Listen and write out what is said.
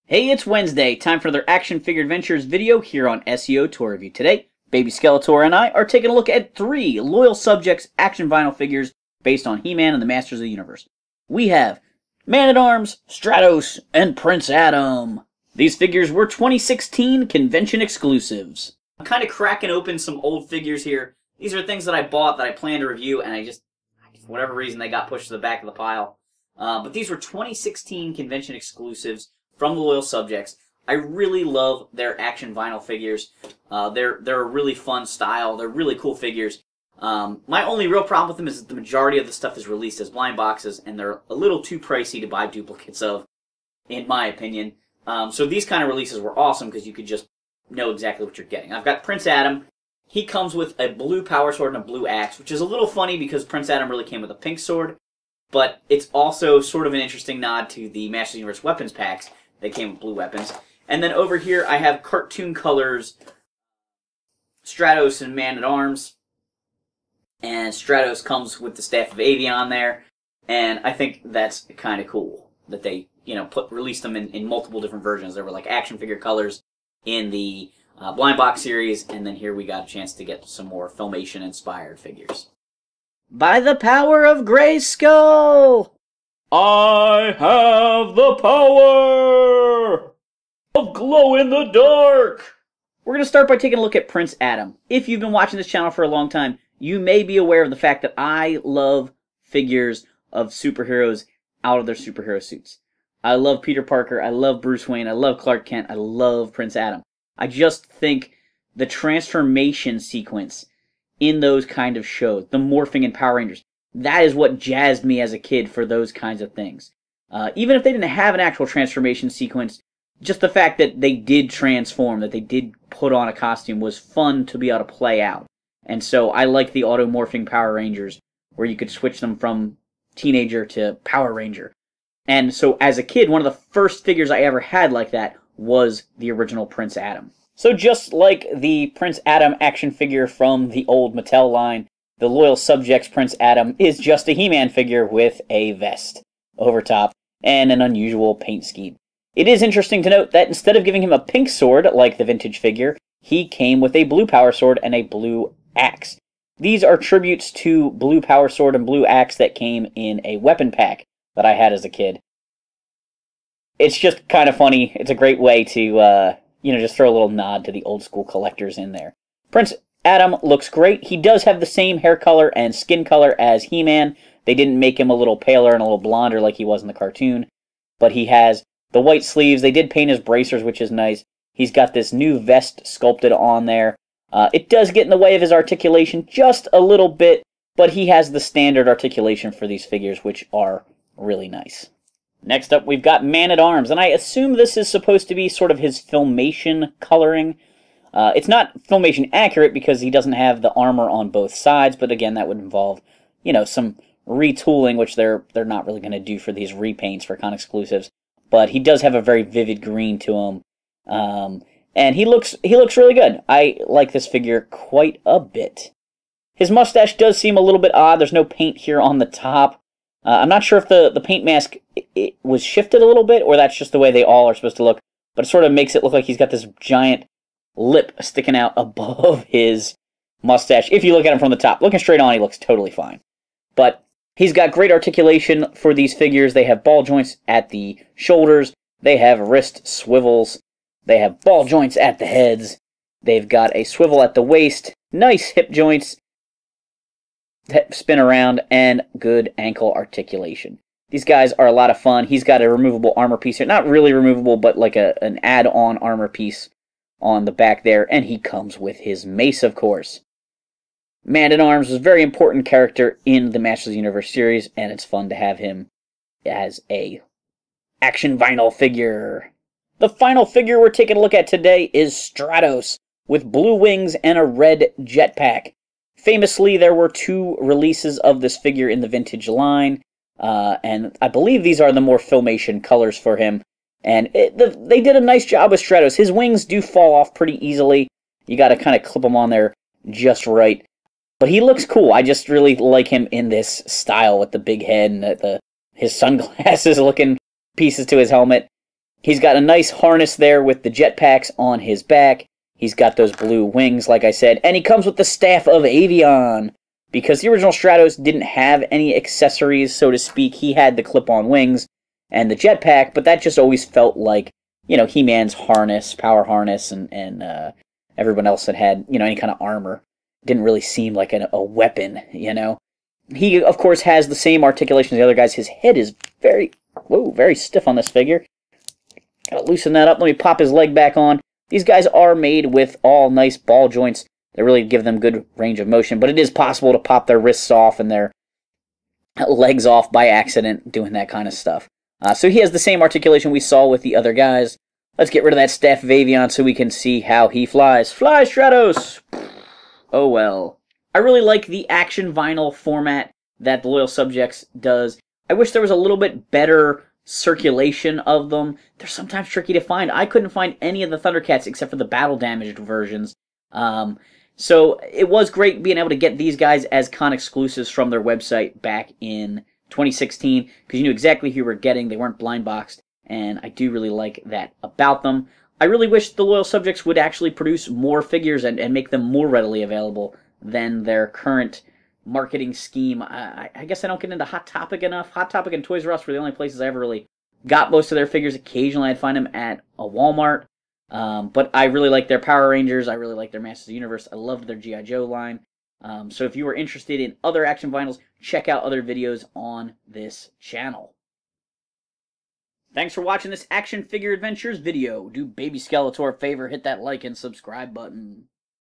Hey, it's Wednesday, time for another Action Figure Adventures video here on SEO Toy Review. Today, Baby Skeletor and I are taking a look at 3 Loyal Subjects action vinyl figures based on He-Man and the Masters of the Universe. We have Man-at-Arms, Stratos, and Prince Adam. These figures were 2016 convention exclusives. I'm kind of cracking open some old figures here. These are things that I bought that I planned to review, and for whatever reason, they got pushed to the back of the pile. But these were 2016 convention exclusives from the Loyal Subjects. I really love their action vinyl figures. They're a really fun style. They're really cool figures. My only real problem with them is that the majority of the stuff is released as blind boxes, and they're a little too pricey to buy duplicates of, in my opinion. So these kind of releases were awesome because you could just know exactly what you're getting. I've got Prince Adam. He comes with a blue power sword and a blue axe, which is a little funny because Prince Adam really came with a pink sword, but it's also sort of an interesting nod to the Masters of the Universe weapons packs. They came with blue weapons. And then over here I have cartoon colors Stratos and Man-at-Arms. And Stratos comes with the Staff of Avion there. And I think that's kind of cool that they, released them in multiple different versions. There were like action figure colors in the blind box series, and then here we got a chance to get some more Filmation inspired figures. By the power of Grayskull! I have the power of glow in the dark! We're going to start by taking a look at Prince Adam. If you've been watching this channel for a long time, you may be aware of the fact that I love figures of superheroes out of their superhero suits. I love Peter Parker, I love Bruce Wayne, I love Clark Kent, I love Prince Adam. I just think the transformation sequence in those kind of shows, the morphing in Power Rangers, that is what jazzed me as a kid for those kinds of things. Even if they didn't have an actual transformation sequence, just the fact that they did transform, that they did put on a costume, was fun to be able to play out. And so I like the auto-morphing Power Rangers, where you could switch them from teenager to Power Ranger. And so as a kid, one of the first figures I ever had like that was the original Prince Adam. So just like the Prince Adam action figure from the old Mattel line, the Loyal Subjects Prince Adam is just a He-Man figure with a vest over top and an unusual paint scheme. It is interesting to note that instead of giving him a pink sword like the vintage figure, he came with a blue power sword and a blue axe. These are tributes to blue power sword and blue axe that came in a weapon pack that I had as a kid. It's just kind of funny. It's a great way to, just throw a little nod to the old school collectors in there. Prince Adam looks great. He does have the same hair color and skin color as He-Man. They didn't make him a little paler and a little blonder like he was in the cartoon. But he has the white sleeves. They did paint his bracers, which is nice. He's got this new vest sculpted on there. It does get in the way of his articulation just a little bit, but he has the standard articulation for these figures, which are really nice. Next up, we've got Man-at-Arms, and I assume this is supposed to be sort of his Filmation coloring. It's not Filmation accurate because he doesn't have the armor on both sides, but again, that would involve, some retooling, which they're not really going to do for these repaints for con exclusives. But he does have a very vivid green to him, and he looks really good. I like this figure quite a bit. His mustache does seem a little bit odd. There's no paint here on the top. I'm not sure if the paint mask it was shifted a little bit, or that's just the way they all are supposed to look. But it sort of makes it look like he's got this giant lip sticking out above his mustache. If you look at him from the top, looking straight on, he looks totally fine. But he's got great articulation for these figures. They have ball joints at the shoulders. They have wrist swivels. They have ball joints at the heads. They've got a swivel at the waist. Nice hip joints that spin around, and good ankle articulation. These guys are a lot of fun. He's got a removable armor piece here. Not really removable, but like an add-on armor piece on the back there, and he comes with his mace, of course. Man-at-Arms was a very important character in the Masters of the Universe series, and it's fun to have him as a action vinyl figure. The final figure we're taking a look at today is Stratos, with blue wings and a red jetpack. Famously, there were 2 releases of this figure in the vintage line, and I believe these are the more Filmation colors for him. And they did a nice job with Stratos. His wings do fall off pretty easily. You got to kind of clip them on there just right. But he looks cool. I just really like him in this style with the big head and his sunglasses looking pieces to his helmet. He's got a nice harness there with the jetpacks on his back. He's got those blue wings, like I said, and he comes with the Staff of Avion. Because the original Stratos didn't have any accessories, so to speak. He had the clip-on wings and the jetpack, but that just always felt like, you know, He-Man's harness, power harness, and everyone else that had, you know, any kind of armor. Didn't really seem like a weapon, you know. He, of course, has the same articulation as the other guys. His head is very stiff on this figure. Gotta loosen that up. Let me pop his leg back on. These guys are made with all nice ball joints that really give them good range of motion, but it is possible to pop their wrists off and their legs off by accident doing that kind of stuff. So he has the same articulation we saw with the other guys. Let's get rid of that Staff of Avion so we can see how he flies. Fly, Stratos! Oh well. I really like the action vinyl format that the Loyal Subjects does. I wish there was a little bit better circulation of them. They're sometimes tricky to find. I couldn't find any of the Thundercats except for the battle-damaged versions. So it was great being able to get these guys as con exclusives from their website back in 2016 because you knew exactly who you were getting. They weren't blind boxed, and I do really like that about them. I really wish the Loyal Subjects would actually produce more figures and make them more readily available than their current marketing scheme. I guess I don't get into Hot Topic enough. Hot Topic and Toys R Us were the only places I ever really got most of their figures. Occasionally I'd find them at a Walmart. But I really like their Power Rangers. I really like their Masters of the Universe. I loved their G.I. Joe line. So if you were interested in other action vinyls, check out other videos on this channel. Thanks for watching this Action Figure Adventures video. Do Baby Skeletor a favor, hit that like and subscribe button.